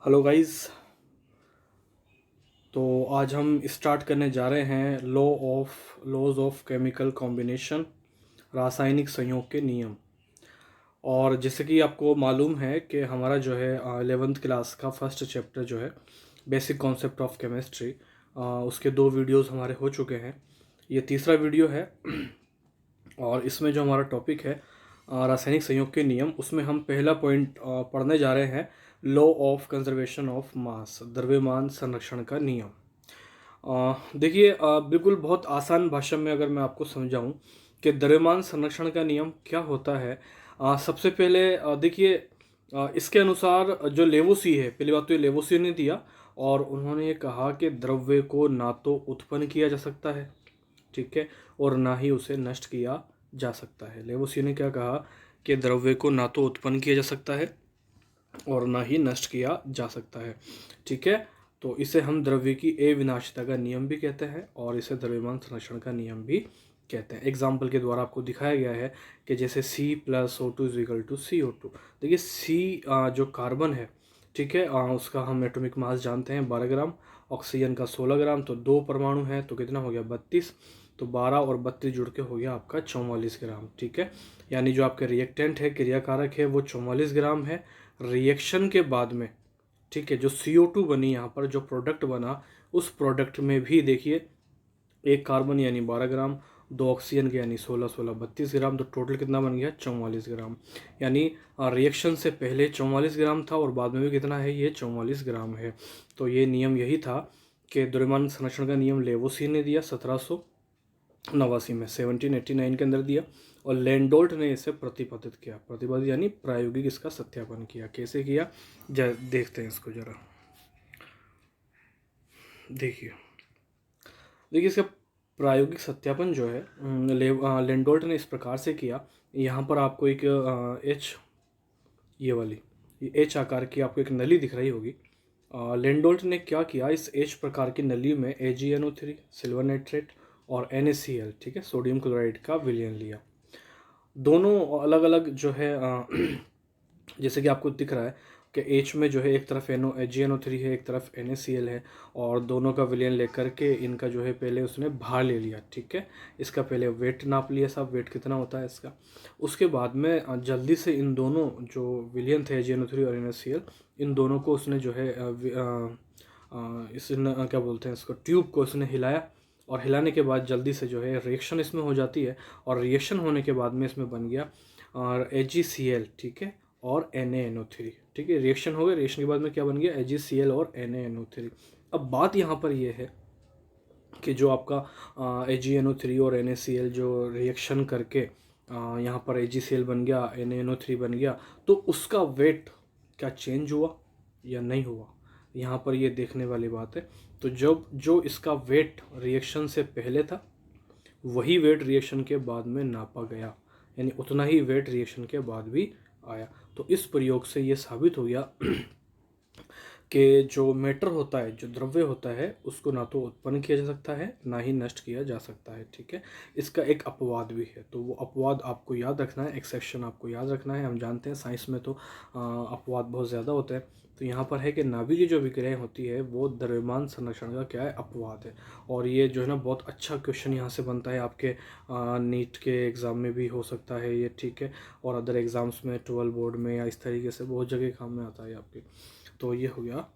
Hello guys. तो आज हम स्टार्ट करने जा रहे हैं लॉज ऑफ केमिकल कॉम्बिनेशन, रासायनिक संयोग के नियम। और जैसे कि आपको मालूम है कि हमारा जो है 11th क्लास का फर्स्ट चैप्टर जो है बेसिक कॉन्सेप्ट ऑफ केमिस्ट्री, उसके 2 वीडियोस हमारे हो चुके हैं। ये तीसरा वीडियो है और इसमें जो हमारा टॉपिक है रासायनिक संयोग के नियम, उसमें हम पहला पॉइंट पढ़ने जा रहे हैं, law of conservation of mass, द्रव्यमान संरक्षण का नियम। देखिए, बिल्कुल बहुत आसान भाषा में अगर मैं आपको समझाऊं कि द्रव्यमान संरक्षण का नियम क्या होता है। सबसे पहले देखिए, इसके अनुसार जो लेवोसी है, पहली बात तो ये लेवोसी ने दिया और उन्होंने ये कहा कि द्रव्य को ना तो उत्पन्न किया जा सकता है, ठीक है, और ना ही उसे नष्ट किया जा सकता है। लेवोसी ने क्या कहा कि द्रव्य को ना तो उत्पन्न किया जा सकता है और ना ही नष्ट किया जा सकता है, ठीक है। तो इसे हम द्रव्य की अविनाशिता का नियम भी कहते हैं और इसे द्रव्यमान संरक्षण का नियम भी कहते हैं। एग्जाम्पल के द्वारा आपको दिखाया गया है कि जैसे C+O2 = CO2। देखिए C जो कार्बन है, ठीक है, उसका हम एटॉमिक मास जानते हैं 12 ग्राम, ऑक्सीजन का 16 ग्राम, तो 2 परमाणु हैं तो कितना हो गया 32, तो 12 और 32 जुड़ के हो गया आपका 44 ग्राम, ठीक है। यानी जो आपके रिएक्टेंट है, क्रियाकारक है, वो 44 ग्राम है। रिएक्शन के बाद में, ठीक है, जो CO2 बनी, यहाँ पर जो प्रोडक्ट बना, उस प्रोडक्ट में भी देखिए एक कार्बन यानी 12 ग्राम, 2 ऑक्सीजन के यानी 16 16 32 ग्राम, तो टोटल कितना बन गया 44 ग्राम। यानी रिएक्शन से पहले 44 ग्राम था और बाद में भी कितना है, ये 44 ग्राम है। तो ये नियम यही था कि द्रव्यमान संरक्षण का नियम लेवोसी ने दिया 1789 में, 1789 के अंदर दिया, और लैंडोल्ट ने इसे प्रतिपादित किया। प्रतिपादित यानी प्रायोगिक इसका सत्यापन किया। कैसे किया, देखते हैं इसको जरा। देखिए देखिए इसका प्रायोगिक सत्यापन जो है लैंडोल्ट ने इस प्रकार से किया। यहाँ पर आपको एक एच, ये वाली एच आकार की आपको एक नली दिख रही होगी। लैंडोल्ट ने क्या किया, इस एच प्रकार की नली में AgNO3, सिल्वर नाइट्रेट और NaCl, ठीक है, सोडियम क्लोराइड का विलयन लिया। दोनों अलग अलग जो है जैसे कि आपको दिख रहा है कि एच में जो है एक तरफ AgNO3 है, एक तरफ NaCl है, और दोनों का विलयन लेकर के इनका जो है पहले उसने भार ले लिया, ठीक है। इसका पहले वेट नाप लिया, सब वेट कितना होता है इसका। उसके बाद में जल्दी से इन दोनों जो विलयन थे AgNO3 और NaCl, इन दोनों को उसने जो है क्या बोलते हैं इसको, ट्यूब को उसने हिलाया, और हिलाने के बाद जल्दी से जो है रिएक्शन इसमें हो जाती है, और रिएक्शन होने के बाद में इसमें बन गया और AgCl, ठीक है, और NaNO3, ठीक है। रिएक्शन हो गया, रिएक्शन के बाद में क्या बन गया, AgCl और NaNO3। अब बात यहाँ पर ये है कि जो आपका AgNO3 और NaCl जो रिएक्शन करके यहाँ पर AgCl बन गया, NaNO3 बन गया, तो उसका वेट क्या चेंज हुआ या नहीं हुआ, यहाँ पर ये देखने वाली बात है। तो जब जो इसका वेट रिएक्शन से पहले था, वही वेट रिएक्शन के बाद में नापा गया, यानी उतना ही वेट रिएक्शन के बाद भी आया। तो इस प्रयोग से ये साबित हो गया कि जो मैटर होता है, जो द्रव्य होता है, उसको ना तो उत्पन्न किया जा सकता है, ना ही नष्ट किया जा सकता है, ठीक है। इसका एक अपवाद भी है, तो वो अपवाद आपको याद रखना है, एक्सेप्शन आपको याद रखना है। हम जानते हैं साइंस में तो अपवाद बहुत ज़्यादा होते हैं। तो यहाँ पर है कि नाभिकीय जो विक्रियाएं होती है वो द्रव्यमान संरक्षण का क्या है, अपवाद है। और ये जो है ना बहुत अच्छा क्वेश्चन यहाँ से बनता है आपके नीट के एग्ज़ाम में भी हो सकता है ये, ठीक है, और अदर एग्ज़ाम्स में 12 बोर्ड में या इस तरीके से बहुत जगह काम में आता है आपके। तो ये हो गया